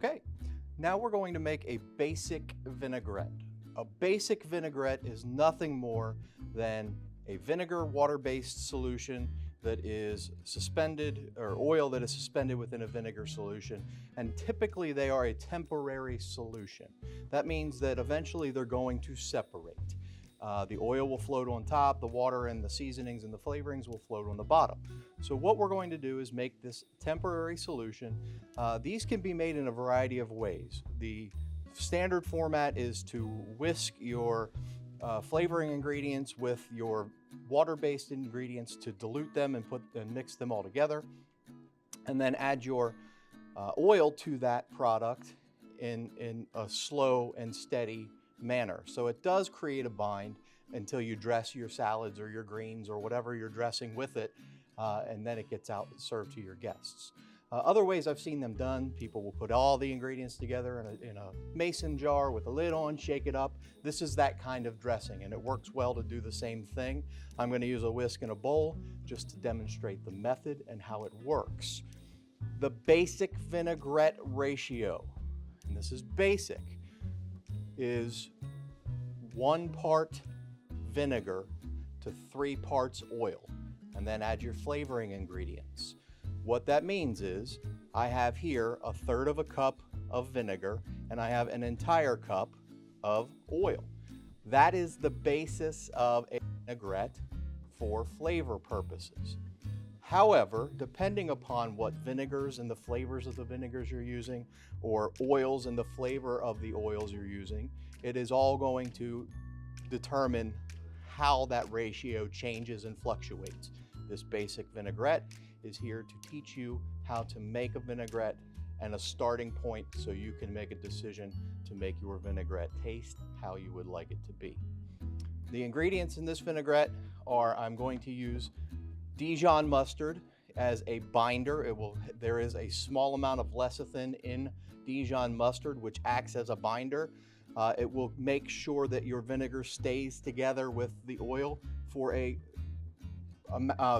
Okay, now we're going to make a basic vinaigrette. A basic vinaigrette is nothing more than a vinegar water-based solution that is suspended, or oil that is suspended within a vinegar solution, and typically they are a temporary solution. That means that eventually they're going to separate. The oil will float on top, the water and the seasonings and the flavorings will float on the bottom. So what we're going to do is make this temporary solution. These can be made in a variety of ways. The standard format is to whisk your flavoring ingredients with your water-based ingredients to dilute them and mix them all together, and then add your oil to that product in a slow and steady manner. So it does create a bind until you dress your salads or your greens or whatever you're dressing with it, and then it gets out and served to your guests. Other ways I've seen them done, people will put all the ingredients together in a mason jar with a lid on, shake it up. This is that kind of dressing, and it works well to do the same thing. I'm going to use a whisk and a bowl just to demonstrate the method and how it works. The basic vinaigrette ratio, and this is basic, is 1 part vinegar to 3 parts oil, and then add your flavoring ingredients. What that means is I have here 1/3 of a cup of vinegar and I have an entire cup of oil. That is the basis of a vinaigrette for flavor purposes. However, depending upon what vinegars and the flavors of the vinegars you're using, or oils and the flavor of the oils you're using, it is all going to determine how that ratio changes and fluctuates. This basic vinaigrette is here to teach you how to make a vinaigrette and a starting point so you can make a decision to make your vinaigrette taste how you would like it to be. The ingredients in this vinaigrette are, I'm going to use Dijon mustard as a binder. There is a small amount of lecithin in Dijon mustard which acts as a binder. It will make sure that your vinegar stays together with the oil for a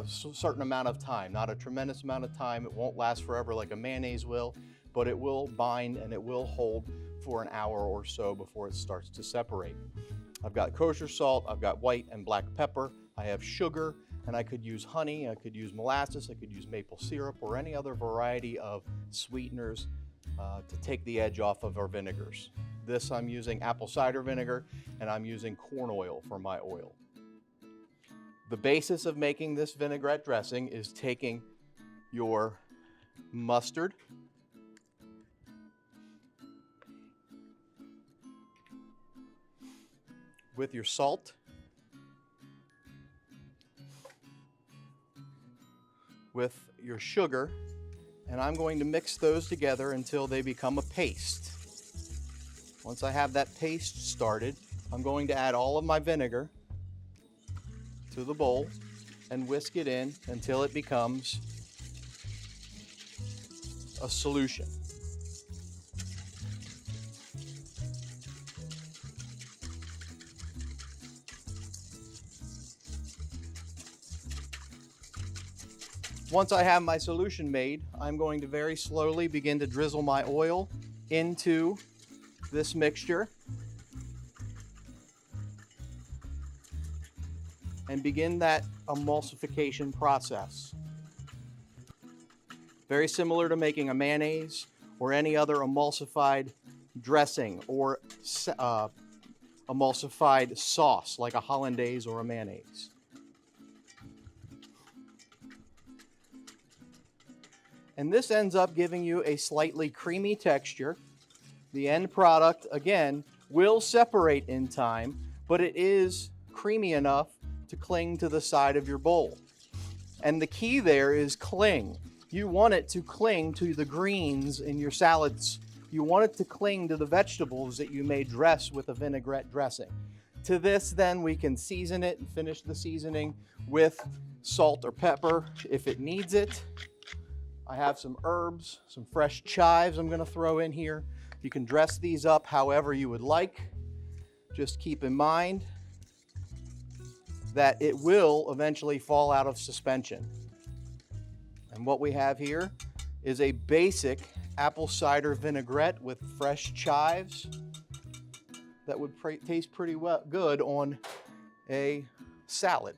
certain amount of time, not a tremendous amount of time. It won't last forever like a mayonnaise will, but it will bind and it will hold for an hour or so before it starts to separate. I've got kosher salt, I've got white and black pepper, I have sugar, and I could use honey, I could use molasses, I could use maple syrup, or any other variety of sweeteners to take the edge off of our vinegars. This I'm using apple cider vinegar, and I'm using corn oil for my oil. The basis of making this vinaigrette dressing is taking your mustard, with your salt, with your sugar, and I'm going to mix those together until they become a paste. Once I have that paste started, I'm going to add all of my vinegar to the bowl and whisk it in until it becomes a solution. Once I have my solution made, I'm going to very slowly begin to drizzle my oil into this mixture and begin that emulsification process. Very similar to making a mayonnaise or any other emulsified dressing or emulsified sauce like a hollandaise or a mayonnaise. And this ends up giving you a slightly creamy texture. The end product, again, will separate in time, but it is creamy enough to cling to the side of your bowl. And the key there is cling. You want it to cling to the greens in your salads. You want it to cling to the vegetables that you may dress with a vinaigrette dressing. To this, then, we can season it and finish the seasoning with salt or pepper if it needs it. I have some herbs, some fresh chives I'm going to throw in here. You can dress these up however you would like. Just keep in mind that it will eventually fall out of suspension. And what we have here is a basic apple cider vinaigrette with fresh chives that would taste pretty good on a salad.